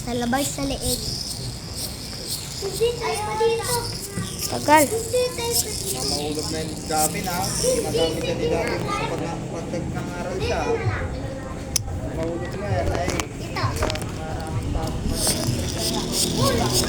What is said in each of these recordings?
Sa labay sa leeg. Tagal. Mahulog na yung gabi na. Magamit yan ni gabi mo sa pag nangaral siya. Mahulog na yan ay. Maraming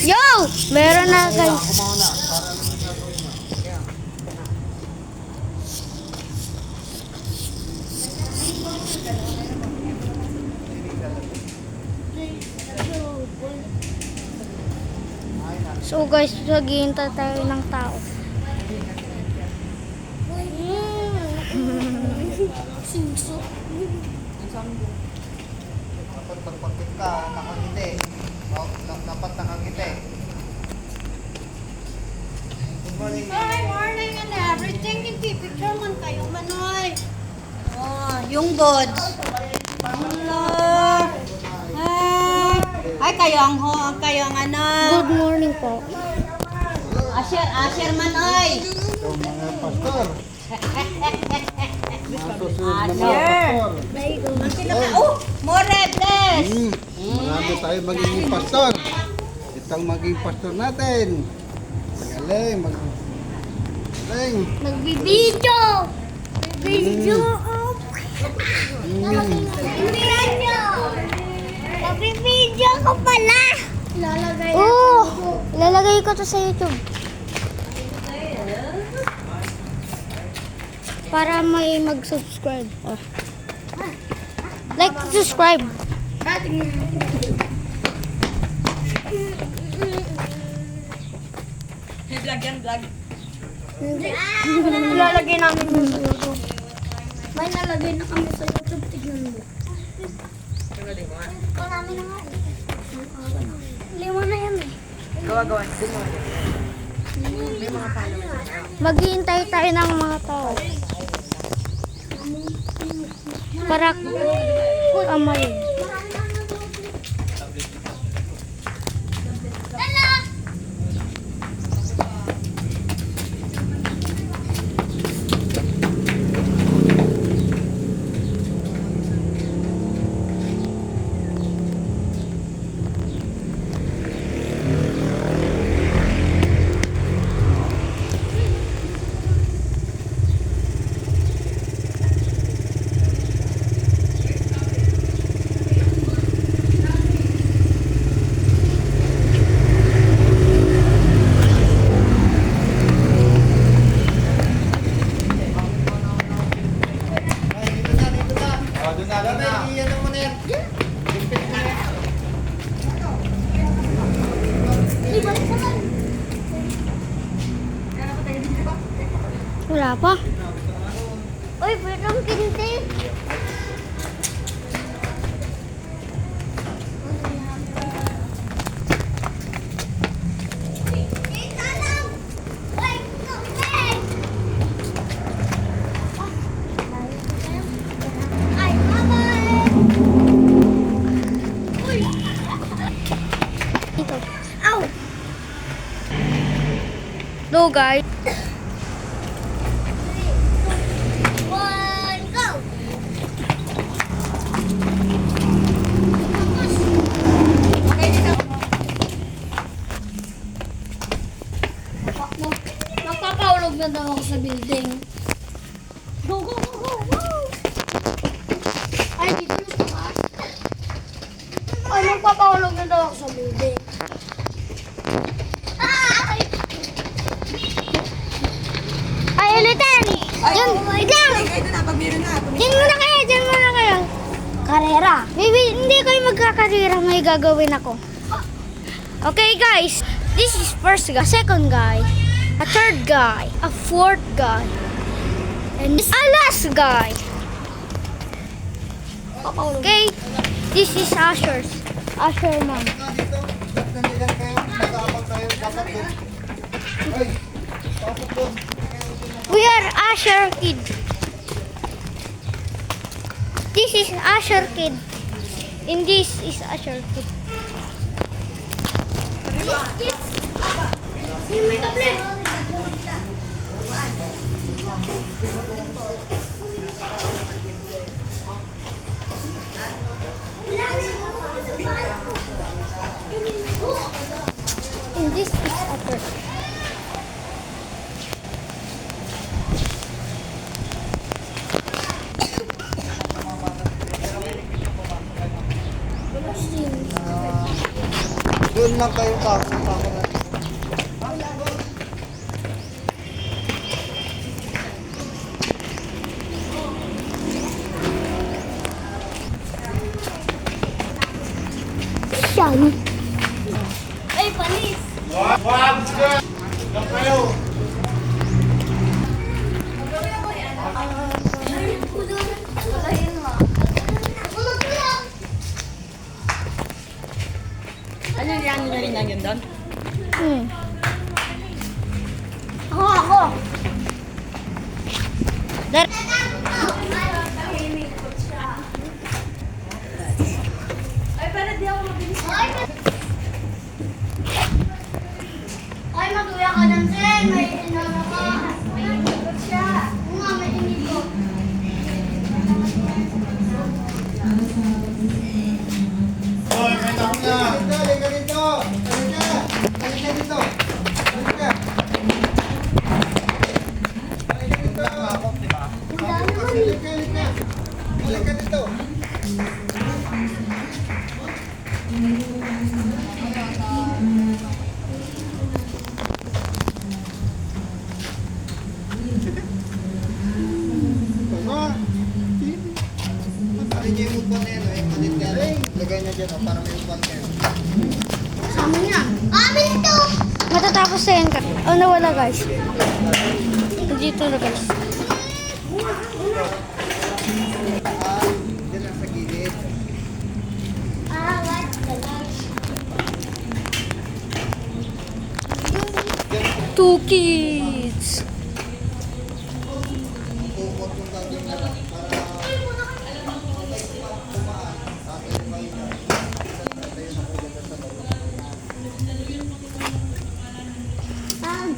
Yo! Meron na guys. So guys, naghihintay tayo ng tao. Singso. dapat pagpagkit ka, nakangiti. Dapat nakangiti. Good morning. Hi, morning and everything. Nagpipicture man kayo, Manoy. Oh, yung good. Hello. Hi. Ay, kayo ang ano. Good morning po. Asher, Manoy. So, mga pastor. Masusunod na mga Asher. pastor. Oh, more bless. Marami tayo magiging pastor. Itong maging pastor natin. Magaling. Magaling. Nagbibideo. Nagbibideo. Nagbibideo ko pala. Lalagay ko to sa YouTube. Para may mag-subscribe. Oh. Like, subscribe. Vlog yan, vlog. Lalagay namin yun sa YouTube. May nalagay na kami sa YouTube. Tignan mo. Ito namin na nga. Lima na yan eh. Gawa. Maghihintay tayo ng mga tao. Para kamay. Wala pa. Uy, pwede ang kinti. Hello guys. Magpapahulog na daw ako sa building. Go! Ay, dito na sa taas. Ay, magpapahulog na daw ako sa building. Ay, ulitin! Diyan, wait lang! Diyan muna kayo! Karera. Maybe hindi kayo magkakarera, may gagawin ako. Okay guys, this is first guy, second guy, a third guy, a fourth guy, and this a last guy. Okay, this is Asher's. Asher ma'am. Nandito kayo. Dapat kayo. Dapat doon. Ay, dapat doon. We are Asher Kid. This is Asher Kid. And this is Asher Kid. And this is Asher. Doon lang kayo kako na. Yan. Ay, panis! Ano yung rin lang yun doon? Hmm. Ako. Dar Ay, pero di ako mabilis. Ay, mag-uwi ako ng tren. May inano ka. May inipot siya. Oo nga, may inipot. Hoy, may tao na. Halika dito. Halika dito. Halika. Halika dito. Halika dito. Tama. Patarin niyo yung upuan na yan. Palit ka. Lagay niya dyan para may upuan kayo. Amin na. Amin ito! Matatapos na yan ka. Oh, nawala guys. Dito na guys. Dyan lang sa gilid. Two kids. Huwag yung gagawin na lang para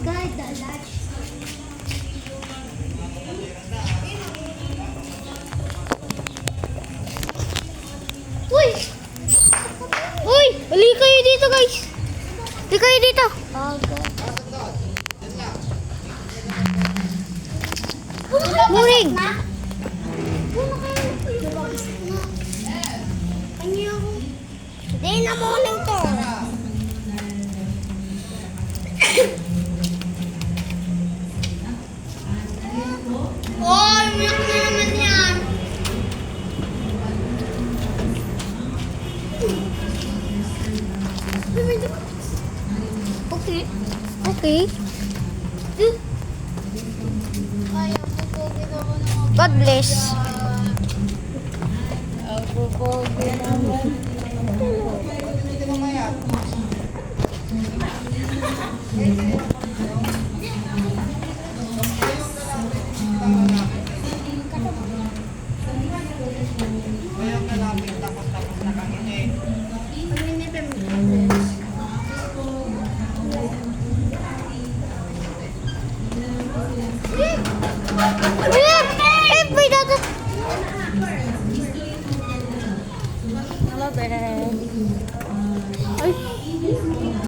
Guide the latch. Uy! Uy! Hali kayo dito guys! Hali kayo dito! Muring! Hindi na morning to. Oy, umiyak na naman yan. Okay. Okay. God bless. Ngayon na namin tapos na kami eh. Wait, dato. Hello, Bernard. Ay.